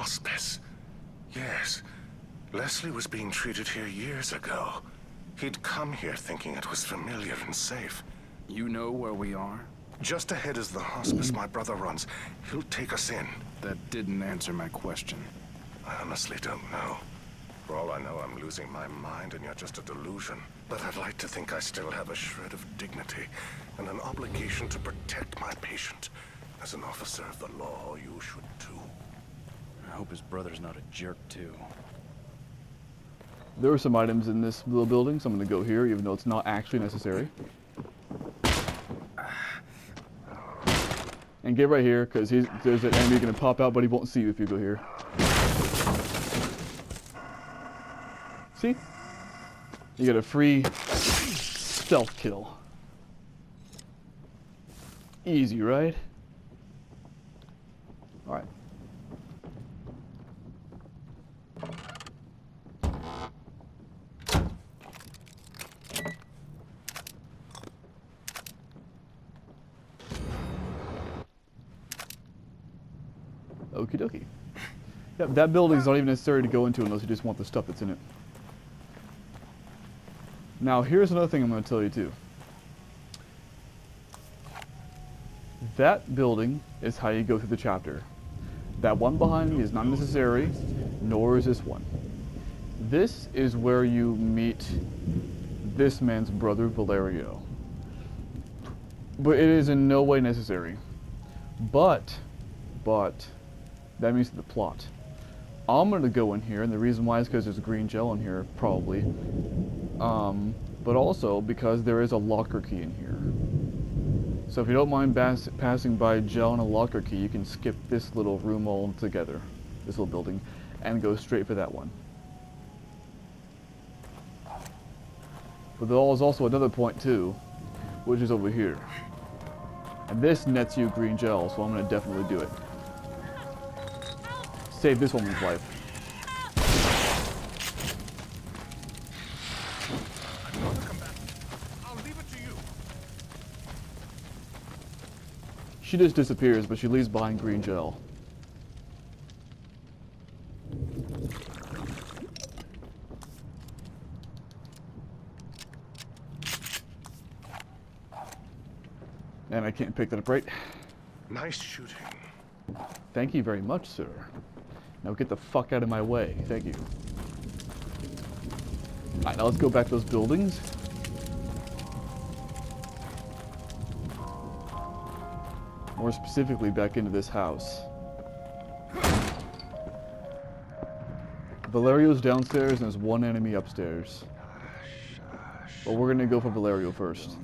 hospice. Yes, Leslie was being treated here years ago. He'd come here thinking it was familiar and safe. You know where we are? Just ahead is the hospice my brother runs. He'll take us in. That didn't answer my question. I honestly don't know. For all I know, I'm losing my mind and you're just a delusion. But I'd like to think I still have a shred of dignity and an obligation to protect my patient. As an officer of the law, you should too. I hope his brother's not a jerk, too. There are some items in this little building, so I'm going to go here, even though it's not actually necessary. And get right here, because there's an enemy going to pop out, but he won't see you if you go here. See? You get a free stealth kill. Easy, right? Alright. Okie dokie. Yep, that building's not even necessary to go into unless you just want the stuff that's in it. Now, here's another thing I'm going to tell you too. That building is how you go through the chapter. That one behind me is not necessary, nor is this one. This is where you meet this man's brother, Valerio. But it is in no way necessary. But, that means the plot. I'm going to go in here, and the reason why is because there's green gel in here, probably. But also because there is a locker key in here. So if you don't mind passing by gel and a locker key, you can skip this little room altogether, this little building, and go straight for that one. But there is also another point too, which is over here. And this nets you green gel, so I'm going to definitely do it. Save this woman's life. She just disappears, but she leaves behind green gel. And I can't pick that up right. Nice shooting. Thank you very much, sir. Now get the fuck out of my way. Thank you. Alright, now let's go back to those buildings. More specifically, back into this house. Valerio's downstairs and there's one enemy upstairs. But we're gonna go for Valerio first.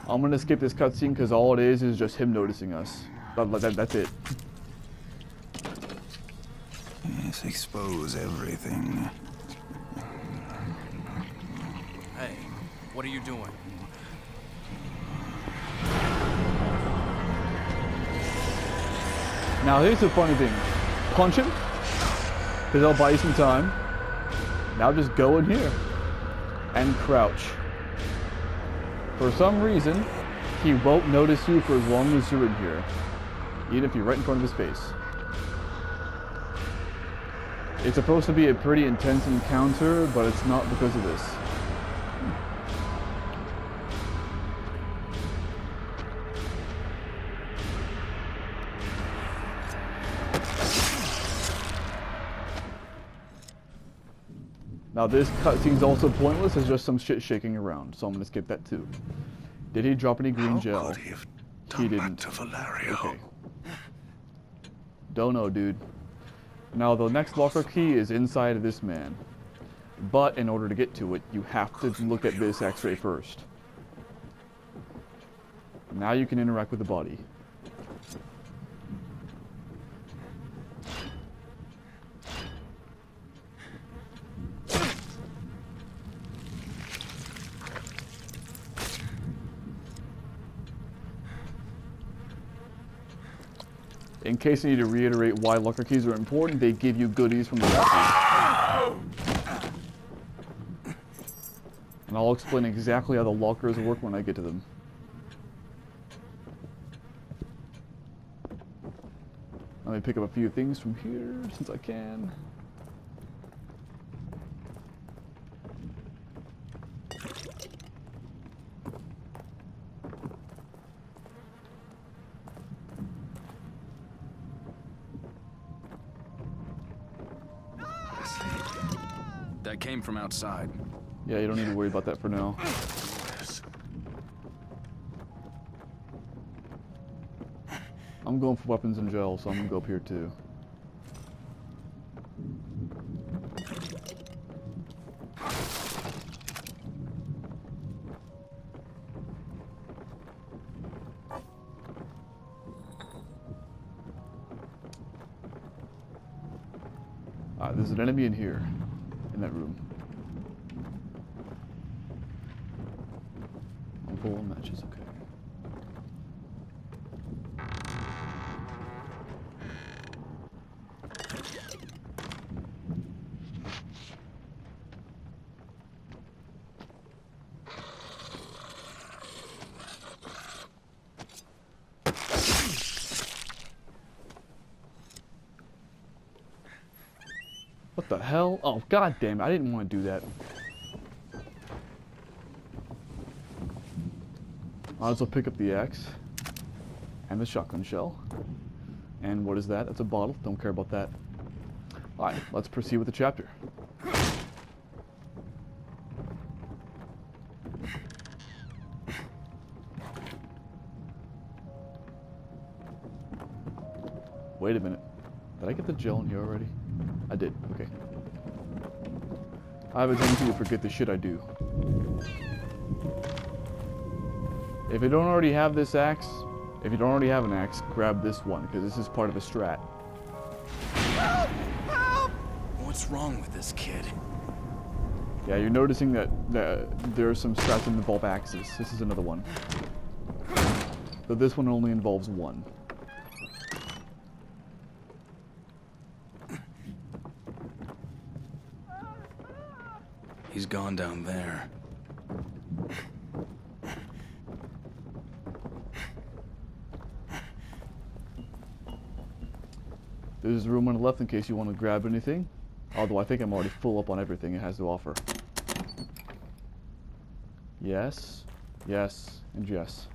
I'm gonna skip this cutscene because all it is just him noticing us. That's it. Yes, expose everything. Hey, what are you doing? Now here's the funny thing. Punch him, because I'll buy you some time. Now just go in here and crouch. For some reason, he won't notice you for as long as you're in here, even if you're right in front of his face. It's supposed to be a pretty intense encounter, but it's not because of this. Now this cutscene's also pointless, it's just some shit shaking around, so I'm gonna skip that too. Did he drop any green gel? How could he have done that to Valerio? Okay. Don't know, dude. Now the next locker key is inside of this man. But in order to get to it, you have to look at this X-ray first. Now you can interact with the body. In case you need to reiterate why locker keys are important, they give you goodies from the lockers. And I'll explain exactly how the lockers work when I get to them. Let me pick up a few things from here since I can. That came from outside. Yeah, you don't need to worry about that for now. I'm going for weapons and gel, so I'm gonna go up here too. Alright, there's an enemy in here, in that room. I'm full of matches, okay. What the hell? Oh, god damn it. I didn't want to do that. Might as well pick up the axe. And the shotgun shell. And what is that? That's a bottle. Don't care about that. Alright, let's proceed with the chapter. Wait a minute. Did I get the gel in here already? I did. Okay. I have a tendency to forget the shit I do. If you don't already have this axe, if you don't already have an axe, grab this one, because this is part of a strat. Help! Help! What's wrong with this kid? Yeah, you're noticing that there are some strats that involve axes. This is another one. But this one only involves one. He's gone down there. There's room on the left in case you want to grab anything. Although I think I'm already full up on everything it has to offer. Yes, yes, and yes.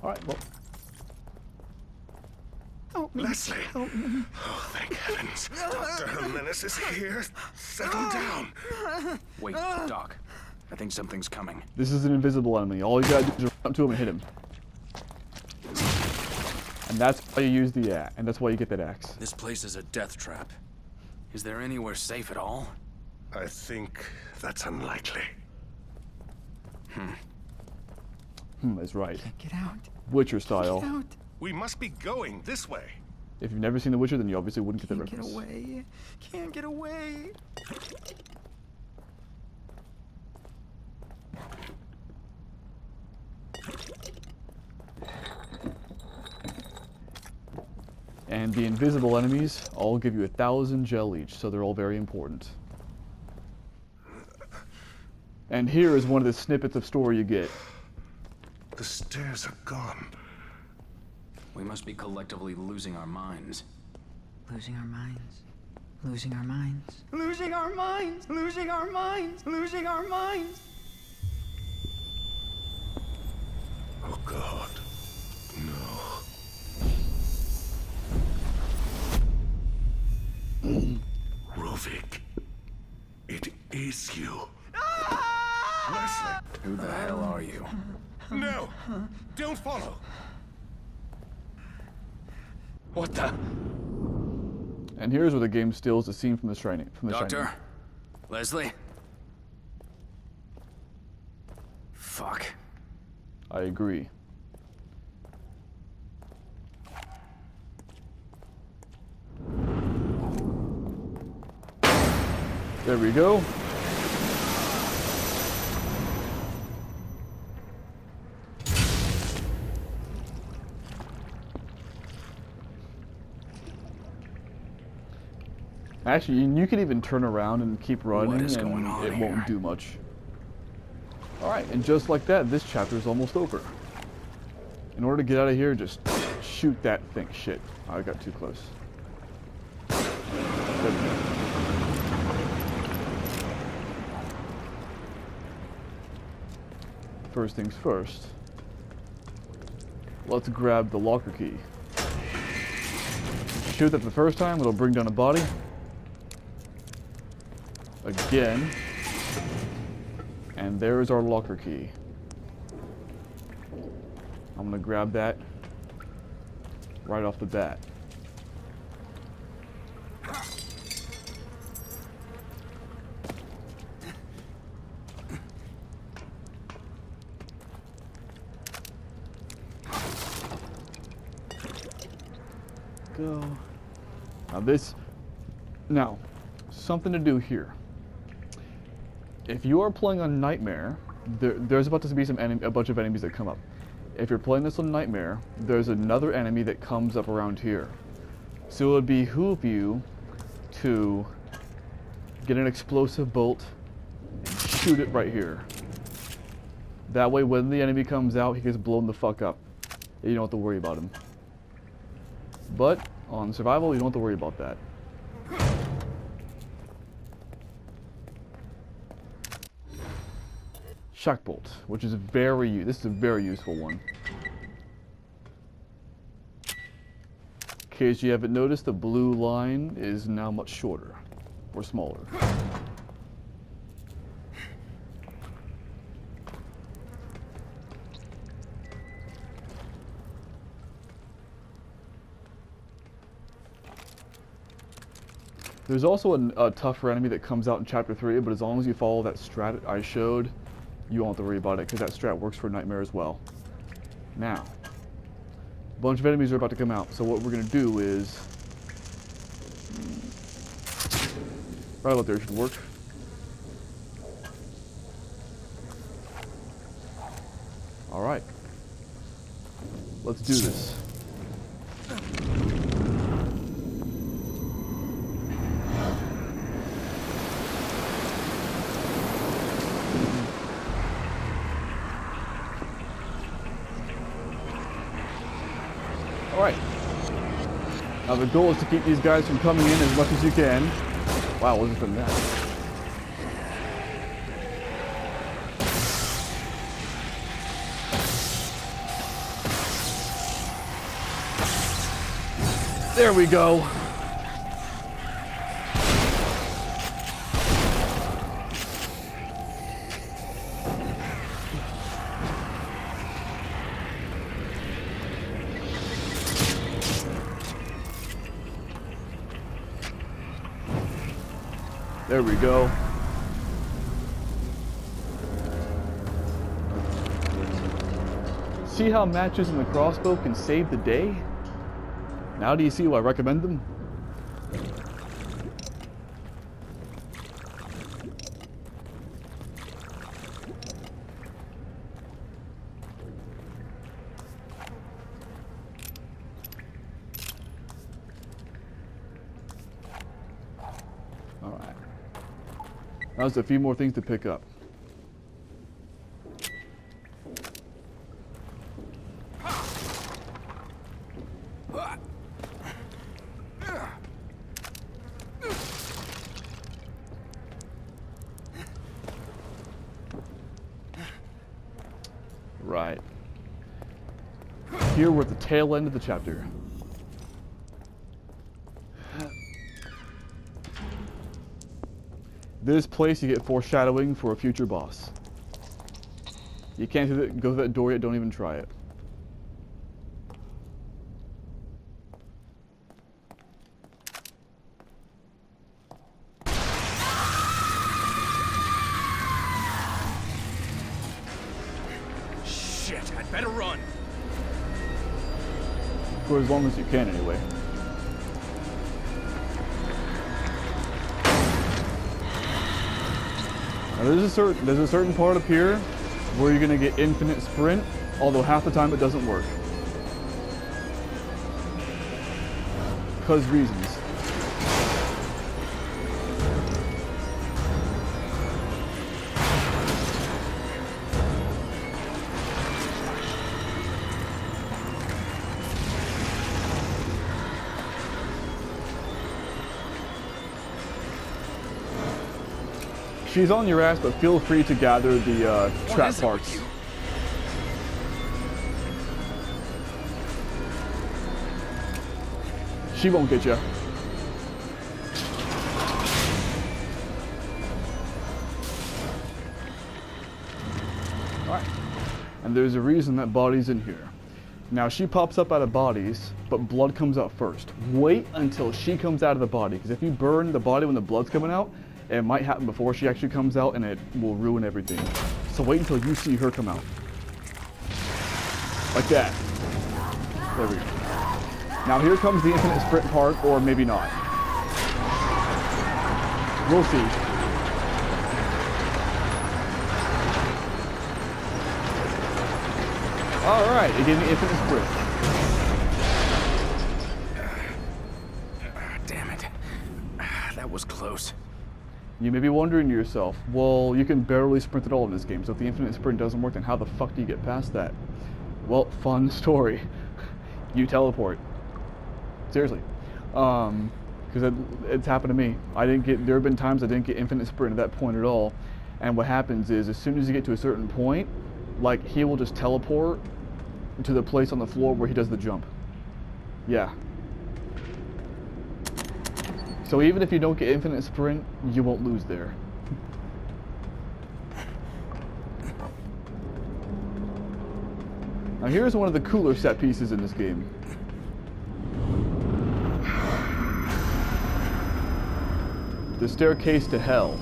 Alright, well. Help me. Leslie! Help me. Oh, thank heavens. Dr. Jimenez is here. Settle down. Wait, Doc. I think something's coming. This is an invisible enemy. All you gotta do is run up to him and hit him. And that's why you use the axe. And that's why you get that axe. This place is a death trap. Is there anywhere safe at all? I think that's unlikely. Is right. Get out. Witcher style. Get out. We must be going this way. If you've never seen The Witcher, then you obviously wouldn't get the Can't get reference. away. Can't get away. And the invisible enemies all give you 1,000 gel each, so they're all very important. And here is one of the snippets of story you get. The stairs are gone. We must be collectively losing our minds. Losing our minds. Losing our minds. Losing our minds. Losing our minds. Losing our minds. Oh, God. No. Rovik. It is you. Leslie. Who the hell are you? No! Don't follow! What the? And here's where the game steals the scene from The Shining. Doctor? Leslie? Fuck. I agree. There we go. Actually, you can even turn around and keep running, is and going on it here? won't do much. Alright, and just like that, this chapter is almost over. In order to get out of here, just shoot that thing. Shit, I got too close. First things first, let's grab the locker key. Shoot that the first time, it'll bring down a body. Again. And there's our locker key. I'm gonna grab that right off the bat. Go. Now, something to do here. If you are playing on Nightmare, there's about to be a bunch of enemies that come up. If you're playing this on Nightmare, there's another enemy that comes up around here. So it would behoove you to get an explosive bolt and shoot it right here. That way when the enemy comes out, he gets blown the fuck up. You don't have to worry about him. But on survival, you don't have to worry about that. Shock bolt, which is this is a very useful one. In case you haven't noticed, the blue line is now much shorter or smaller. There's also a tougher enemy that comes out in Chapter 3, but as long as you follow that strat I showed, you won't have to worry about it, because that strat works for Nightmare as well. Now, a bunch of enemies are about to come out, so what we're going to do is... right about there should work. Alright. Let's do this. Alright. Now the goal is to keep these guys from coming in as much as you can. Wow, wasn't from that. There we go. There we go. See how matches in the crossbow can save the day? Now do you see why I recommend them? Alright. Now there's a few more things to pick up. Right. Here we're at the tail end of the chapter. This place you get foreshadowing for a future boss. You can't go through that door yet, don't even try it. Shit, I'd better run. For as long as you can, anyway. Now there's a certain part up here where you're gonna get infinite sprint, although half the time it doesn't work. 'Cause reasons. She's on your ass, but feel free to gather the trap is it with parts. you? She won't get you. Alright. And there's a reason that body's in here. Now she pops up out of bodies, but blood comes out first. Wait until she comes out of the body, because if you burn the body when the blood's coming out, it might happen before she actually comes out and it will ruin everything. So wait until you see her come out. Like that. There we go. Now here comes the infinite sprint part, or maybe not. We'll see. Alright, it gave me infinite sprint. Damn it. That was close. You may be wondering to yourself, well, you can barely sprint at all in this game, so if the infinite sprint doesn't work, then how the fuck do you get past that? Well, fun story. You teleport. Seriously. Because it's happened to me. There have been times I didn't get infinite sprint at that point at all, and what happens is, as soon as you get to a certain point, like, he will just teleport to the place on the floor where he does the jump. Yeah. So even if you don't get infinite sprint, you won't lose there. Now here's one of the cooler set pieces in this game. The staircase to hell.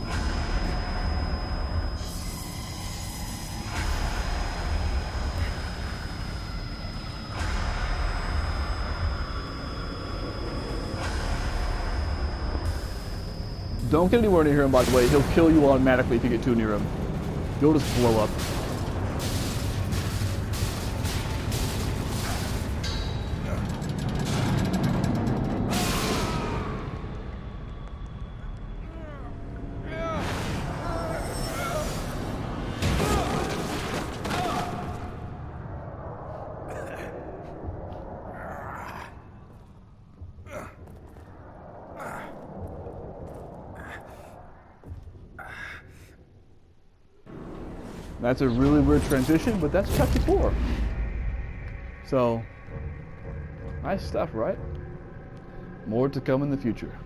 Don't get anywhere near him, by the way. He'll kill you automatically if you get too near him. You'll just blow up. That's a really weird transition, but that's chapter 4. So, nice stuff, right? More to come in the future.